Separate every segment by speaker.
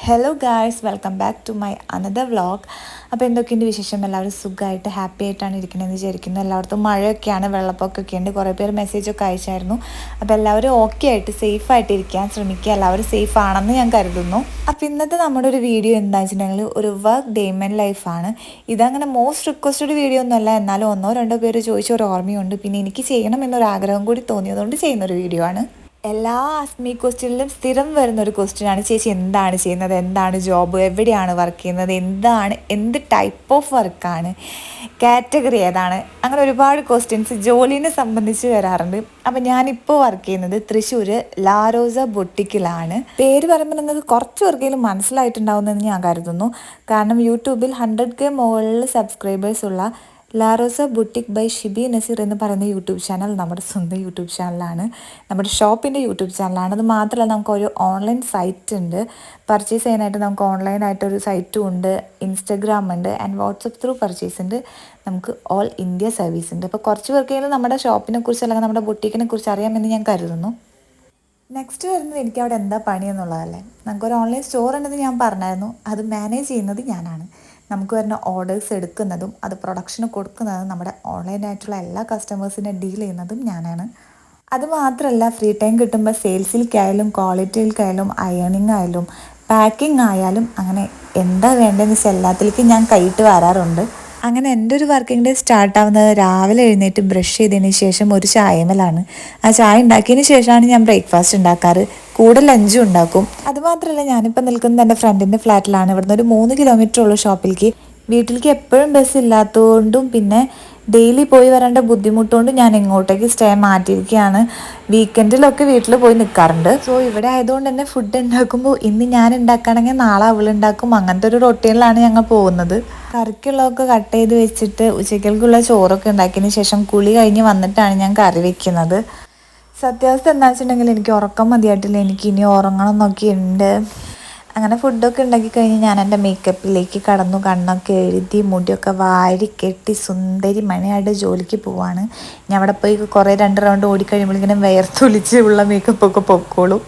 Speaker 1: Hello guys, welcome back to my another vlog. അപ്പോൾ എന്തൊക്കെയുണ്ട് വിശേഷം? എല്ലാവരും സുഖമായിട്ട് ഹാപ്പി ആയിട്ടാണ് ഇരിക്കണമെന്ന് വിചാരിക്കുന്നു. എല്ലായിടത്തും മഴയൊക്കെയാണ്, വെള്ളപ്പൊക്കമൊക്കെ ഉണ്ട്. കുറേ പേര് മെസ്സേജൊക്കെ അയച്ചായിരുന്നു. അപ്പോൾ എല്ലാവരും ഓക്കെ ആയിട്ട് സേഫായിട്ട് ഇരിക്കാൻ ശ്രമിക്കുക. എല്ലാവരും സേഫ് ആണെന്ന് ഞാൻ കരുതുന്നു. അപ്പോൾ ഇന്നത്തെ നമ്മുടെ ഒരു വീഡിയോ എന്താണെന്ന് വെച്ചിട്ടുണ്ടെങ്കിൽ ഒരു വർക്ക് ഡേ ഇൻ ലൈഫാണ്. ഇതങ്ങനെ മോസ്റ്റ് റിക്വസ്റ്റഡ് വീഡിയോ ഒന്നുമല്ല, എന്നാലും ഒന്നോ രണ്ടോ പേര് ചോദിച്ച ഒരു ഓർമ്മയുണ്ട്. പിന്നെ എനിക്ക് ചെയ്യണം എന്നൊരാഗ്രഹം കൂടി തോന്നിയതുകൊണ്ട് ചെയ്യുന്നൊരു വീഡിയോ ആണ്. എല്ലാ ആസ്മി ക്വസ്റ്റ്യനിലും സ്ഥിരം വരുന്നൊരു ക്വസ്റ്റ്യനാണ്, ചേച്ചി എന്താണ് ചെയ്യുന്നത്, എന്താണ് ജോബ്, എവിടെയാണ് വർക്ക് ചെയ്യുന്നത്, എന്ത് ടൈപ്പ് ഓഫ് വർക്കാണ്, കാറ്റഗറി ഏതാണ്, അങ്ങനെ ഒരുപാട് ക്വസ്റ്റ്യൻസ് ജോലിനെ സംബന്ധിച്ച് വരാറുണ്ട്. അപ്പം ഞാനിപ്പോൾ വർക്ക് ചെയ്യുന്നത് തൃശ്ശൂർ ലാരോസ ബൊട്ടിക്കിലാണ്. പേര് പറയുമ്പോൾ നിങ്ങൾക്ക് കുറച്ച് പേർക്കെങ്കിലും മനസ്സിലായിട്ടുണ്ടാവുമെന്ന് ഞാൻ കരുതുന്നു. കാരണം യൂട്യൂബിൽ 100K മുകളിൽ സബ്സ്ക്രൈബേഴ്സ് ഉള്ള ലാറോസ ബുട്ടിക് ബൈ ഷിബി നസീർ എന്ന് പറയുന്ന യൂട്യൂബ് ചാനൽ നമ്മുടെ സ്വന്തം യൂട്യൂബ് ചാനലാണ്, നമ്മുടെ ഷോപ്പിൻ്റെ യൂട്യൂബ് ചാനലാണ്. അത് മാത്രമല്ല നമുക്കൊരു ഓൺലൈൻ സൈറ്റ് ഉണ്ട്, പർച്ചേസ് ചെയ്യാനായിട്ട് നമുക്ക് ഓൺലൈനായിട്ടൊരു സൈറ്റും ഉണ്ട്, ഇൻസ്റ്റഗ്രാം ഉണ്ട്, ആൻഡ് വാട്സപ്പ് ത്രൂ പർച്ചേസ് ഉണ്ട്. നമുക്ക് ഓൾ ഇന്ത്യ സർവീസ് ഉണ്ട്. അപ്പോൾ കുറച്ച് പേർക്കെങ്കിലും നമ്മുടെ ഷോപ്പിനെ കുറിച്ച് അല്ലെങ്കിൽ നമ്മുടെ ബുട്ടിക്കിനെ കുറിച്ച് അറിയാമെന്ന് ഞാൻ കരുതുന്നു. നെക്സ്റ്റ് വരുന്നത് എനിക്ക് അവിടെ എന്താ പണി എന്നുള്ളതല്ലേ. നമുക്കൊരു ഓൺലൈൻ സ്റ്റോർ ഉണ്ടെന്ന് ഞാൻ പറഞ്ഞായിരുന്നു, അത് മാനേജ് ചെയ്യുന്നത് ഞാനാണ്. നമുക്ക് വരുന്ന ഓർഡേഴ്സ് എടുക്കുന്നതും അത് പ്രൊഡക്ഷന് കൊടുക്കുന്നതും നമ്മുടെ ഓൺലൈനായിട്ടുള്ള എല്ലാ കസ്റ്റമേഴ്സിനെ ഡീൽ ചെയ്യുന്നതും ഞാനാണ്. അതുമാത്രമല്ല ഫ്രീ ടൈം കിട്ടുമ്പോൾ സെയിൽസിലേക്കായാലും ക്വാളിറ്റിയിലേക്കായാലും അയണിങ് ആയാലും പാക്കിംഗ് ആയാലും അങ്ങനെ എന്താ വേണ്ടതെന്ന് വെച്ചാൽ എല്ലാത്തിലേക്കും ഞാൻ കൈയിട്ട് വരാറുണ്ട്. അങ്ങനെ എൻ്റെ ഒരു വർക്കിംഗ് ഡേ സ്റ്റാർട്ടാവുന്നത് രാവിലെ എഴുന്നേറ്റ് ബ്രഷ് ചെയ്തതിന് ശേഷം ഒരു ചായമലാണ്. ആ ചായ ഉണ്ടാക്കിയതിന് ശേഷമാണ് ഞാൻ ബ്രേക്ക്ഫാസ്റ്റ് ഉണ്ടാക്കാറ്, കൂടെ ലഞ്ചും ഉണ്ടാക്കും. അതുമാത്രമല്ല ഞാനിപ്പോൾ നിൽക്കുന്നത് എൻ്റെ ഫ്രണ്ടിൻ്റെ ഫ്ലാറ്റിലാണ്. ഇവിടുന്ന് ഒരു 3 കിലോമീറ്റർ ഉള്ളൂ ഷോപ്പിലേക്ക്. വീട്ടിലേക്ക് എപ്പോഴും ബസ് ഇല്ലാത്തതുകൊണ്ടും പിന്നെ ഡെയിലി പോയി വരേണ്ട ബുദ്ധിമുട്ടുകൊണ്ടും ഞാൻ ഇങ്ങോട്ടേക്ക് സ്റ്റേ മാറ്റിയിരിക്കുകയാണ്. വീക്കെൻഡിലൊക്കെ വീട്ടിൽ പോയി നിൽക്കാറുണ്ട്. സോ ഇവിടെ ആയതുകൊണ്ട് തന്നെ ഫുഡ് ഉണ്ടാക്കുമ്പോൾ ഇന്ന് ഞാൻ ഉണ്ടാക്കുകയാണെങ്കിൽ നാളെ അവളുണ്ടാക്കും. അങ്ങനത്തെ ഒരു റൊട്ടീനിലാണ് ഞങ്ങൾ പോകുന്നത്. കറിക്കുള്ളതൊക്കെ കട്ട് ചെയ്ത് വെച്ചിട്ട് ഉച്ചയ്ക്കുള്ള ചോറൊക്കെ ഉണ്ടാക്കിയതിന് ശേഷം കുളി കഴിഞ്ഞ് വന്നിട്ടാണ് ഞാൻ കറി വെക്കുന്നത്. സത്യാവസ്ഥ എന്താണെന്ന് വെച്ചിട്ടുണ്ടെങ്കിൽ എനിക്ക് ഉറക്കം മതിയായിട്ടില്ല, എനിക്ക് ഇനി ഉറങ്ങണം എന്നൊക്കെ ഉണ്ട്. അങ്ങനെ ഫുഡൊക്കെ ഉണ്ടാക്കി കഴിഞ്ഞ് ഞാൻ എൻ്റെ മേക്കപ്പിലേക്ക് കടന്നു. കണ്ണൊക്കെ എഴുതി മുടിയൊക്കെ വാരി കെട്ടി സുന്ദരി മണിയായിട്ട് ജോലിക്ക് പോവാണ്. ഞാൻ അവിടെ പോയി കുറേ 2 റൗണ്ട് ഓടിക്കഴിയുമ്പോഴേക്കും വിയർത്തൊലിച്ച് ഉള്ള മേക്കപ്പൊക്കെ പൊക്കോളും.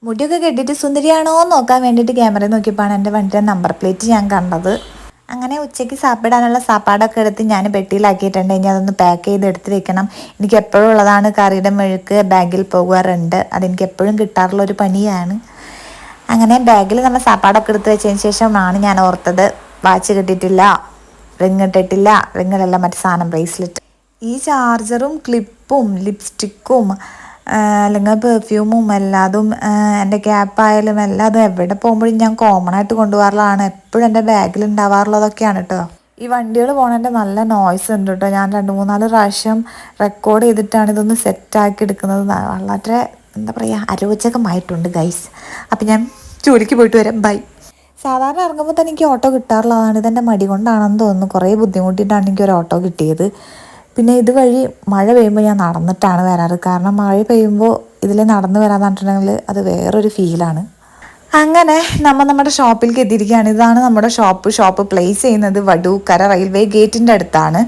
Speaker 1: മുടിയൊക്കെ കെട്ടിയിട്ട് സുന്ദരിയാണോ എന്ന് നോക്കാൻ വേണ്ടിയിട്ട് ക്യാമറയിൽ നോക്കിയപ്പോഴാണ് എൻ്റെ വണ്ടിയുടെ നമ്പർ പ്ലേറ്റ് ഞാൻ കണ്ടത്. അങ്ങനെ ഉച്ചയ്ക്ക് സാപ്പിടാനുള്ള സാപ്പാടൊക്കെ എടുത്ത് ഞാൻ പെട്ടിയിലാക്കിയിട്ടുണ്ട്. ഇനി അതൊന്ന് പാക്ക് ചെയ്ത് എടുത്ത് വെക്കണം. എനിക്ക് എപ്പോഴും ഉള്ളതാണ് കറിയുടെ മെഴുക്ക് ബാഗിൽ പോകാറുണ്ട്, അതെനിക്ക് എപ്പോഴും കിട്ടാറുള്ള ഒരു പണിയാണ്. അങ്ങനെ ബാഗിൽ നമ്മൾ സാപ്പാടൊക്കെ എടുത്ത് വെച്ചതിന് ശേഷമാണ് ഞാൻ ഓർത്തത് വാച്ച് കിട്ടിയിട്ടില്ല, റിങ് ഇട്ടിട്ടില്ല. റിങ്ങിലല്ല, മറ്റു സാധനം ബ്രേസ്ലെറ്റ്. ഈ ചാർജറും ക്ലിപ്പും ലിപ്സ്റ്റിക്കും അല്ലെങ്കിൽ പെർഫ്യൂമും എല്ലാതും എൻ്റെ ക്യാപ്പായാലും എല്ലാതും എവിടെ പോകുമ്പോഴും ഞാൻ കോമൺ ആയിട്ട് കൊണ്ടുപോകാറുള്ളതാണ്. എപ്പോഴും എൻ്റെ ബാഗിൽ ഉണ്ടാവാറുള്ളതൊക്കെയാണ് കേട്ടോ. ഈ വണ്ടികൾ പോകണതിൻ്റെ നല്ല നോയ്സ് ഉണ്ട് കേട്ടോ. ഞാൻ 2-3-4 പ്രാവശ്യം റെക്കോർഡ് ചെയ്തിട്ടാണ് ഇതൊന്ന് സെറ്റാക്കി എടുക്കുന്നത്. വളരെ എന്താ പറയുക, അരോചകമായിട്ടുണ്ട് ഗൈസ്. അപ്പം ഞാൻ ജോലിക്ക് പോയിട്ട് വരാം, ബൈ. സാധാരണ ഇറങ്ങുമ്പോൾ തന്നെ എനിക്ക് ഓട്ടോ കിട്ടാറുള്ളതാണ്. ഇതെൻ്റെ മടി കൊണ്ടാണെന്ന് തോന്നുന്നു. കുറേ ബുദ്ധിമുട്ടിയിട്ടാണ് എനിക്കൊരു ഓട്ടോ കിട്ടിയത്. പിന്നെ ഇതുവഴി മഴ പെയ്യുമ്പോൾ ഞാൻ നടന്നിട്ടാണ് വരാറ്. കാരണം മഴ പെയ്യുമ്പോൾ ഇതിൽ നടന്ന് വരാമെന്ന് പറഞ്ഞിട്ടുണ്ടെങ്കിൽ അത് വേറൊരു ഫീലാണ്. അങ്ങനെ നമ്മുടെ ഷോപ്പിലേക്ക് എത്തിയിരിക്കുകയാണ്. ഇതാണ് നമ്മുടെ ഷോപ്പ് പ്ലേസ് ചെയ്യുന്നത് വടൂക്കര റെയിൽവേ ഗേറ്റിൻ്റെ അടുത്താണ്.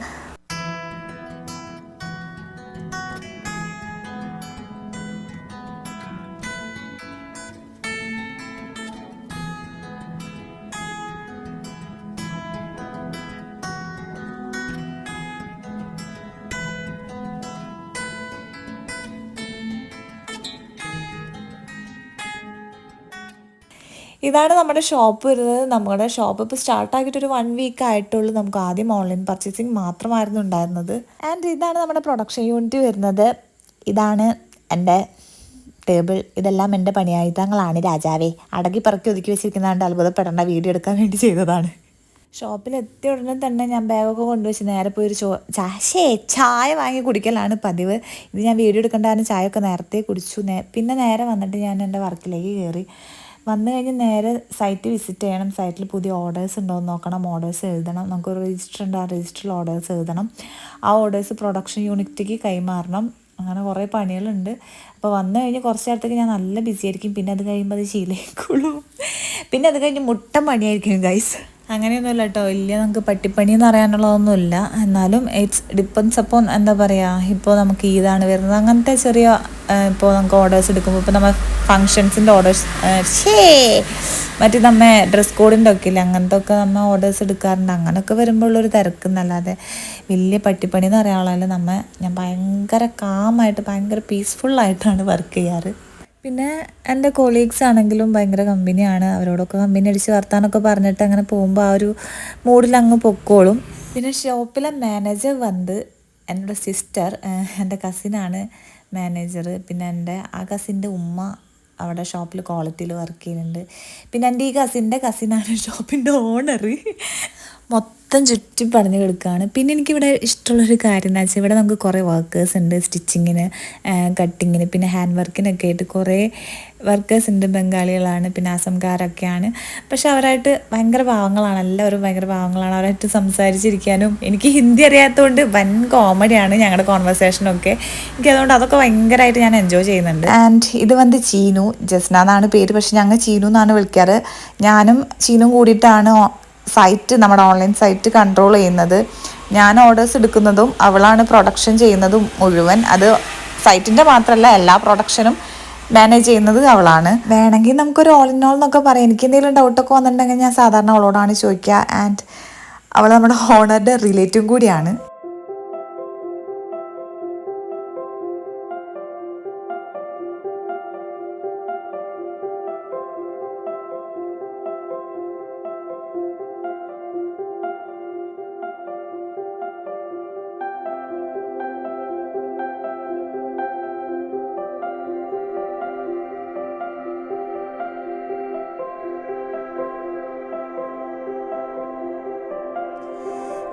Speaker 1: ഇതാണ് നമ്മുടെ ഷോപ്പ് വരുന്നത്. നമ്മുടെ ഷോപ്പ് ഇപ്പോൾ സ്റ്റാർട്ടാക്കിയിട്ട് ഒരു 1 വീക്ക് ആയിട്ടുള്ളൂ. നമുക്ക് ആദ്യം ഓൺലൈൻ പർച്ചേസിങ് മാത്രമായിരുന്നു ഉണ്ടായിരുന്നത്. ആൻഡ് ഇതാണ് നമ്മുടെ പ്രൊഡക്ഷൻ യൂണിറ്റ് വരുന്നത്. ഇതാണ് എൻ്റെ ടേബിൾ. ഇതെല്ലാം എൻ്റെ പണിയായുധങ്ങളാണ് രാജാവേ. അടക്കി പറക്കി ഒതുക്കി വെച്ചിരിക്കുന്നതുകൊണ്ട് അത്ഭുതപ്പെടേണ്ട, വീഡിയോ എടുക്കാൻ വേണ്ടി ചെയ്തതാണ്. ഷോപ്പിലെത്തിയ ഉടനെ തന്നെ ഞാൻ ബാഗൊക്കെ കൊണ്ടുവച്ച് നേരെ പോയി ഒരു ചായ വാങ്ങി കുടിക്കലാണ് പതിവ്. ഇത് ഞാൻ വീഡിയോ എടുക്കേണ്ടതാണ്. ചായയൊക്കെ നേരത്തെ കുടിച്ചു. പിന്നെ നേരെ വന്നിട്ട് ഞാൻ എൻ്റെ വർക്കിലേക്ക് കയറി. വന്നു കഴിഞ്ഞ് നേരെ സൈറ്റ് വിസിറ്റ് ചെയ്യണം. സൈറ്റിൽ പുതിയ ഓർഡേഴ്സ് ഉണ്ടോ എന്ന് നോക്കണം, ഓർഡേഴ്സ് എഴുതണം. നമുക്കൊരു രജിസ്റ്റർ ഉണ്ട്, ആ രജിസ്റ്ററിൽ ഓർഡേഴ്സ് എഴുതണം. ആ ഓർഡേഴ്സ് പ്രൊഡക്ഷൻ യൂണിറ്റിലേക്ക് കൈമാറണം. അങ്ങനെ കുറേ പണികളുണ്ട്. അപ്പോൾ വന്നു കഴിഞ്ഞ് കുറച്ച് നേരത്തേക്ക് ഞാൻ നല്ല ബിസി ആയിരിക്കും. പിന്നെ അത് കഴിയുമ്പോൾ അത് ശീലമായിക്കോളും. പിന്നെ അത് കഴിഞ്ഞ് മുട്ട പണിയായിരിക്കും ഗൈസ്. അങ്ങനെയൊന്നുമില്ല കേട്ടോ, വലിയ നമുക്ക് പട്ടിപ്പണി എന്ന് പറയാനുള്ളതൊന്നുമില്ല. എന്നാലും ഇറ്റ്സ് ഡിപ്പെൻസ് അപ്പോൾ എന്താ പറയുക, ഇപ്പോൾ നമുക്ക് ഈദാണ് വരുന്നത്, അങ്ങനത്തെ ചെറിയ ഇപ്പോൾ നമുക്ക് ഓർഡേഴ്സ് എടുക്കുമ്പോൾ ഇപ്പോൾ നമ്മൾ ഫങ്ഷൻസിൻ്റെ ഓർഡേഴ്സ് മറ്റേ നമ്മൾ ഡ്രസ് കോഡിൻ്റെ ഒക്കെ ഇല്ല, അങ്ങനത്തെ ഒക്കെ നമ്മൾ ഓർഡേഴ്സ് എടുക്കാറുണ്ട്. അങ്ങനെയൊക്കെ വരുമ്പോൾ ഉള്ളൊരു തിരക്കെന്നല്ലാതെ വലിയ പട്ടിപ്പണി എന്ന് പറയാനുള്ളതല്ല. ഞാൻ ഭയങ്കര കാമായിട്ട് ഭയങ്കര പീസ്ഫുള്ളായിട്ടാണ് വർക്ക് ചെയ്യാറ്. പിന്നെ എൻ്റെ കൊളീഗ്സ് ആണെങ്കിലും ഭയങ്കര കമ്പനിയാണ്. അവരോടൊക്കെ കമ്പനി അടിച്ച് വർത്താനൊക്കെ പറഞ്ഞിട്ട് അങ്ങനെ പോകുമ്പോൾ ആ ഒരു മൂഡിൽ അങ്ങ് പൊക്കോളും. പിന്നെ ഷോപ്പിലെ മാനേജർ വന്ന് എൻ്റെ സിസ്റ്റർ, എൻ്റെ കസിനാണ് മാനേജർ. പിന്നെ എൻ്റെ ആ കസിൻ്റെ ഉമ്മ അവിടെ ഷോപ്പിൽ ക്വാളിറ്റിയിൽ വർക്ക് ചെയ്യുന്നുണ്ട്. പിന്നെ എൻ്റെ ഈ കസിനാണ് ഷോപ്പിൻ്റെ ഓണർ. മൊത്തം ചുറ്റി പടഞ്ഞ് കിടക്കുകയാണ്. പിന്നെ എനിക്കിവിടെ ഇഷ്ടമുള്ളൊരു കാര്യം എന്ന് വെച്ചാൽ ഇവിടെ നമുക്ക് കുറേ വർക്കേഴ്സ് ഉണ്ട്, സ്റ്റിച്ചിങ്ങിന്, കട്ടിങ്ങിന്, പിന്നെ ഹാൻഡ് വർക്കിനൊക്കെ ആയിട്ട് കുറേ വർക്കേഴ്സ് ഉണ്ട്. ബംഗാളികളാണ്, പിന്നെ ആസംകാരൊക്കെയാണ്. പക്ഷെ അവരായിട്ട് ഭയങ്കര പാവങ്ങളാണ്, എല്ലാവരും ഭയങ്കര പാവങ്ങളാണ്. അവരായിട്ട് സംസാരിച്ചിരിക്കാനും, എനിക്ക് ഹിന്ദി അറിയാത്തതുകൊണ്ട് വൻ കോമഡിയാണ് ഞങ്ങളുടെ കോൺവെർസേഷനൊക്കെ. എനിക്കതുകൊണ്ട് അതൊക്കെ ഭയങ്കരമായിട്ട് ഞാൻ എൻജോയ് ചെയ്യുന്നുണ്ട്. ആൻഡ് ഇത് വന്ന് ചീനു, ജസ്ന എന്നാണ് പേര്, പക്ഷെ ഞങ്ങൾ ചീനു എന്നാണ് വിളിക്കാറ്. ഞാനും ചീനും കൂടിയിട്ടാണ് സൈറ്റ്, നമ്മുടെ ഓൺലൈൻ സൈറ്റ് കൺട്രോൾ ചെയ്യുന്നത്. ഞാൻ ഓർഡേഴ്സ് എടുക്കുന്നതും അവളാണ് പ്രൊഡക്ഷൻ ചെയ്യുന്നതും മുഴുവൻ. അത് സൈറ്റിൻ്റെ മാത്രമല്ല, എല്ലാ പ്രൊഡക്ഷനും മാനേജ് ചെയ്യുന്നത് അവളാണ്. വേണമെങ്കിൽ നമുക്കൊരു ഓൾ ഇൻ ഓൾ എന്നൊക്കെ പറയാം. എനിക്ക് എന്തെങ്കിലും ഡൗട്ടൊക്കെ വന്നിട്ടുണ്ടെങ്കിൽ ഞാൻ സാധാരണ അവളോടാണ് ചോദിക്കുക. ആൻഡ് അവൾ നമ്മുടെ ഓണറുടെ റിലേറ്റീവും കൂടിയാണ്.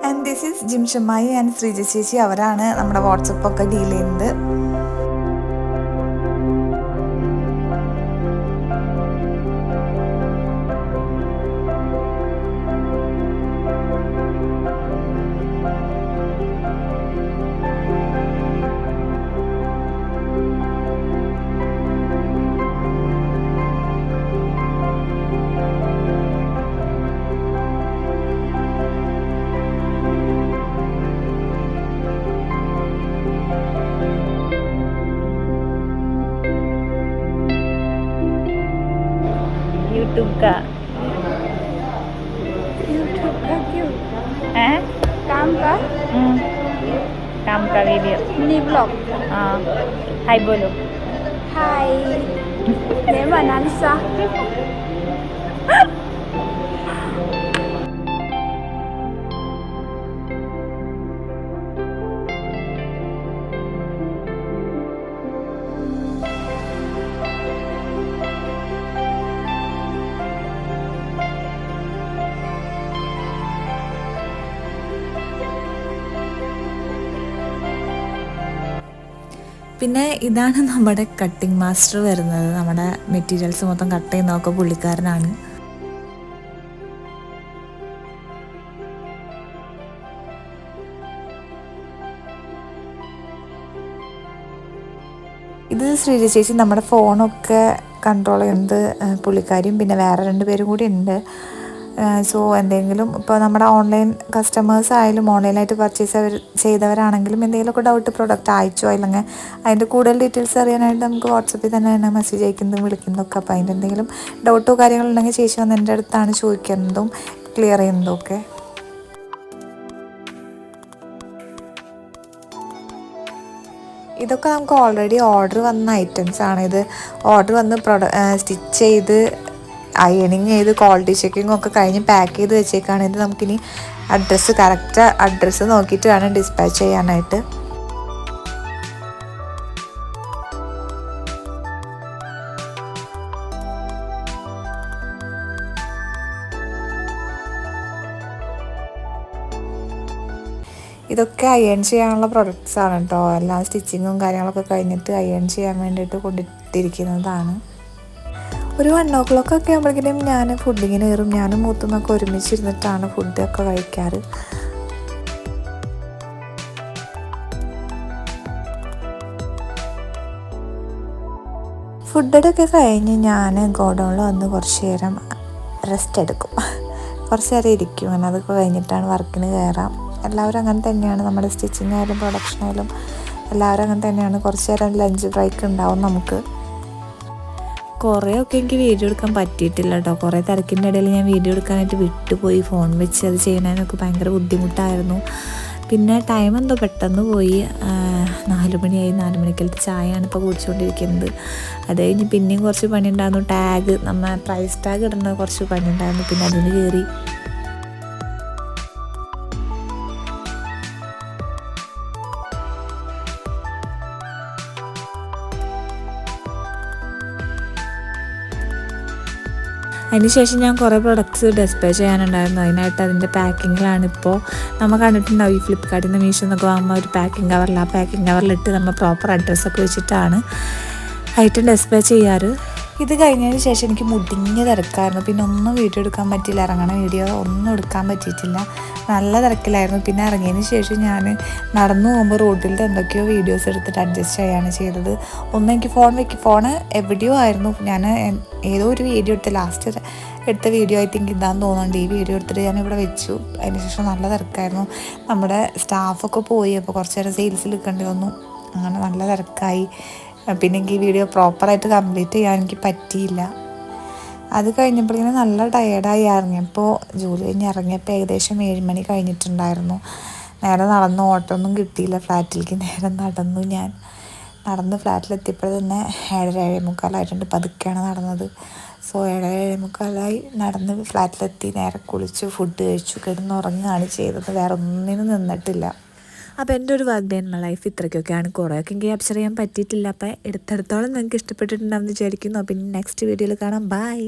Speaker 1: ആൻഡ് ദിസ് ഈസ് ജിംഷമ്മായി ആൻഡ് ശ്രീജ ചേച്ചി. അവരാണ് നമ്മുടെ വാട്സപ്പൊക്കെ ഡീൽ ചെയ്യുന്നത്. यूट्यूब का
Speaker 2: क्यों?
Speaker 1: है काम का वीडियो
Speaker 2: मिनी ब्लॉग.
Speaker 1: हाँ. हाय बोलो.
Speaker 2: हाय. मैं मनालिसा.
Speaker 1: പിന്നെ ഇതാണ് നമ്മുടെ കട്ടിംഗ് മാസ്റ്റർ വരുന്നത്. നമ്മുടെ മെറ്റീരിയൽസ് മൊത്തം കട്ട് ചെയ്യുന്നതൊക്കെ പുള്ളിക്കാരനാണ്. ഇത് ശ്രീജ ചേച്ചി നമ്മുടെ ഫോണൊക്കെ കൺട്രോൾ ചെയ്യുന്നത് പുള്ളിക്കാരിയും പിന്നെ വേറെ 2 പേരും കൂടി ഉണ്ട്. സോ എന്തെങ്കിലും ഇപ്പോൾ നമ്മുടെ ഓൺലൈൻ കസ്റ്റമേഴ്സ് ആയാലും ഓൺലൈനായിട്ട് പർച്ചേസ് ചെയ്തവരാണെങ്കിലും എന്തെങ്കിലുമൊക്കെ ഡൗട്ട് പ്രൊഡക്റ്റ് അയച്ചോ അല്ലെങ്കിൽ അതിൻ്റെ കൂടുതൽ ഡീറ്റെയിൽസ് അറിയാനായിട്ട് നമുക്ക് വാട്സപ്പിൽ തന്നെയാണ് മെസ്സേജ് അയക്കുന്നതും വിളിക്കുന്നതൊക്കെ. അപ്പോൾ അതിൻ്റെ എന്തെങ്കിലും ഡൗട്ടോ കാര്യങ്ങളുണ്ടെങ്കിൽ ചേച്ചി വന്ന് എൻ്റെ അടുത്താണ് ചോദിക്കുന്നതും ക്ലിയർ ചെയ്യുന്നതും ഒക്കെ. ഇതൊക്കെ നമുക്ക് ഓൾറെഡി ഓർഡർ വന്ന ഐറ്റംസ് ആണ്. ഇത് ഓർഡർ വന്ന് സ്റ്റിച്ച് ചെയ്ത് അയണിങ് ചെയ്ത് ക്വാളിറ്റി ചെക്കിങ് ഒക്കെ കഴിഞ്ഞ് പാക്ക് ചെയ്ത് വെച്ചേക്കാണ്. ഇത് നമുക്കിനി കറക്റ്റ് അഡ്രസ്സ് നോക്കിയിട്ട് വേണം ഡിസ്പാച്ച് ചെയ്യാനായിട്ട്. ഇതൊക്കെ അയൺ ചെയ്യാനുള്ള പ്രൊഡക്ട്സ് ആണ് കേട്ടോ. എല്ലാം സ്റ്റിച്ചിങ്ങും കാര്യങ്ങളൊക്കെ കഴിഞ്ഞിട്ട് അയൺ ചെയ്യാൻ വേണ്ടിയിട്ട് കൊണ്ടിട്ടിരിക്കുന്നതാണ്. ഒരു 1 o'clock ഒക്കെ ആകുമ്പോഴേക്കും ഞാൻ ഫുഡിങ്ങിന് കയറും. ഞാനും മൂത്തുന്നൊക്കെ ഒരുമിച്ചിരുന്നിട്ടാണ് ഫുഡൊക്കെ കഴിക്കാറ്. ഫുഡൊക്കെ കഴിഞ്ഞ് ഞാൻ ഗോഡൗണിൽ വന്ന് കുറച്ച് നേരം റെസ്റ്റ് എടുക്കും. കുറച്ച് നേരം ഇരിക്കും. അങ്ങനെ അതൊക്കെ കഴിഞ്ഞിട്ടാണ് വർക്കിന് കയറാം. എല്ലാവരും അങ്ങനെ തന്നെയാണ്. നമ്മുടെ സ്റ്റിച്ചിങ് ആയാലും പ്രൊഡക്ഷൻ ആയാലും എല്ലാവരും അങ്ങനെ തന്നെയാണ്. കുറച്ച് നേരം ലഞ്ച് ബ്രേക്ക് ഉണ്ടാവും നമുക്ക്. കുറേയൊക്കെ എനിക്ക് വീഡിയോ എടുക്കാൻ പറ്റിയിട്ടില്ല കേട്ടോ. കുറേ തിരക്കിൻ്റെ ഇടയിൽ ഞാൻ വീഡിയോ എടുക്കാനായിട്ട് വിട്ടുപോയി. ഫോൺ വെച്ച് അത് ചെയ്യണതിനൊക്കെ ഭയങ്കര ബുദ്ധിമുട്ടായിരുന്നു. പിന്നെ ടൈം എന്തോ പെട്ടെന്ന് പോയി. 4 മണിയായി. 4 മണിക്കലത്തെ ചായയാണ് ഇപ്പോൾ കുടിച്ചുകൊണ്ടിരിക്കുന്നത്. അത് കഴിഞ്ഞ് പിന്നെയും കുറച്ച് പണിയുണ്ടായിരുന്നു. ടാഗ്, നമ്മൾ പ്രൈസ് ടാഗ് ഇടുന്ന കുറച്ച് പണിയുണ്ടായിരുന്നു. പിന്നെ അതിന് കയറി. അതിനുശേഷം ഞാൻ കുറേ പ്രൊഡക്ട്സ് ഡിസ്പ്ലേ ചെയ്യാനുണ്ടായിരുന്നു. അതിനായിട്ട് അതിൻ്റെ പാക്കിങ്ങിലാണിപ്പോൾ. നമ്മൾ കണ്ടിട്ടുണ്ടാവും ഈ ഫ്ലിപ്കാർട്ടിൽ നിന്ന് മീഷോ എന്നൊക്കെ വാങ്ങുമ്പോൾ ഒരു പാക്കിംഗ് കവറിൽ, ആ പാക്കിംഗ് കവറിലിട്ട് നമ്മൾ പ്രോപ്പർ അഡ്രസ്സൊക്കെ വെച്ചിട്ടാണ് ഐറ്റം ഡിസ്പ്ലേ ചെയ്യാറ്. ഇത് കഴിഞ്ഞതിന് ശേഷം എനിക്ക് മുടിഞ്ഞ തിരക്കായിരുന്നു. പിന്നെ ഒന്നും വീഡിയോ എടുക്കാൻ പറ്റിയില്ല. ഇറങ്ങണ വീഡിയോ ഒന്നും എടുക്കാൻ പറ്റിയിട്ടില്ല. നല്ല തിരക്കിലായിരുന്നു. പിന്നെ ഇറങ്ങിയതിന് ശേഷം ഞാൻ നടന്നു പോകുമ്പോൾ റോഡിലത്തെ എന്തൊക്കെയോ വീഡിയോസ് എടുത്തിട്ട് അഡ്ജസ്റ്റ് ചെയ്യുകയാണ് ചെയ്തത്. ഒന്ന് എനിക്ക് ഫോൺ എവിടെയോ ആയിരുന്നു. ഞാൻ ഏതോ ഒരു വീഡിയോ എടുത്ത് ലാസ്റ്റ് എടുത്ത വീഡിയോ ആയിട്ട് എനിക്ക് ഇതാന്ന് തോന്നുന്നുണ്ട്. ഈ വീഡിയോ എടുത്തിട്ട് ഞാൻ ഇവിടെ വെച്ചു. അതിന് ശേഷം നല്ല തിരക്കായിരുന്നു. നമ്മുടെ സ്റ്റാഫൊക്കെ പോയി. അപ്പോൾ കുറച്ച് നേരം സെയിൽസിൽ നിൽക്കേണ്ടി വന്നു. അങ്ങനെ നല്ല തിരക്കായി. പിന്നെ എനിക്ക് ഈ വീഡിയോ പ്രോപ്പറായിട്ട് കംപ്ലീറ്റ് ചെയ്യാൻ എനിക്ക് പറ്റിയില്ല. അത് കഴിഞ്ഞപ്പോഴേക്കും നല്ല ടയേർഡായി. ഇറങ്ങിയപ്പോൾ ജോലി കഴിഞ്ഞ് ഇറങ്ങിയപ്പോൾ ഏകദേശം 7 മണി കഴിഞ്ഞിട്ടുണ്ടായിരുന്നു. നേരെ നടന്ന് ഓട്ടമൊന്നും കിട്ടിയില്ല. ഫ്ലാറ്റിലേക്ക് നേരെ നടന്നു. ഞാൻ നടന്ന് ഫ്ലാറ്റിലെത്തിയപ്പോൾ തന്നെ 7:45 പതുക്കെയാണ് നടന്നത്. സോ 7:45 നടന്ന് ഫ്ലാറ്റിലെത്തി. നേരെ കുളിച്ചു, ഫുഡ് കഴിച്ചു, കിടന്നുറങ്ങുകയാണ് ചെയ്തത്. വേറെ ഒന്നിനും നിന്നിട്ടില്ല. അപ്പോൾ എൻ്റെ ഒരു work day in my life ഇത്രയ്ക്കൊക്കെയാണ്. കുറേയൊക്കെ എനിക്ക് ക്യാപ്ചർ ചെയ്യാൻ പറ്റിയിട്ടില്ല. അപ്പോൾ എടുത്തിടത്തോളം നിങ്ങൾക്ക് ഇഷ്ടപ്പെട്ടിട്ടുണ്ടാകുമെന്ന് വിചാരിക്കുന്നു. പിന്നെ നെക്സ്റ്റ് വീഡിയോയിൽ കാണാം. ബൈ.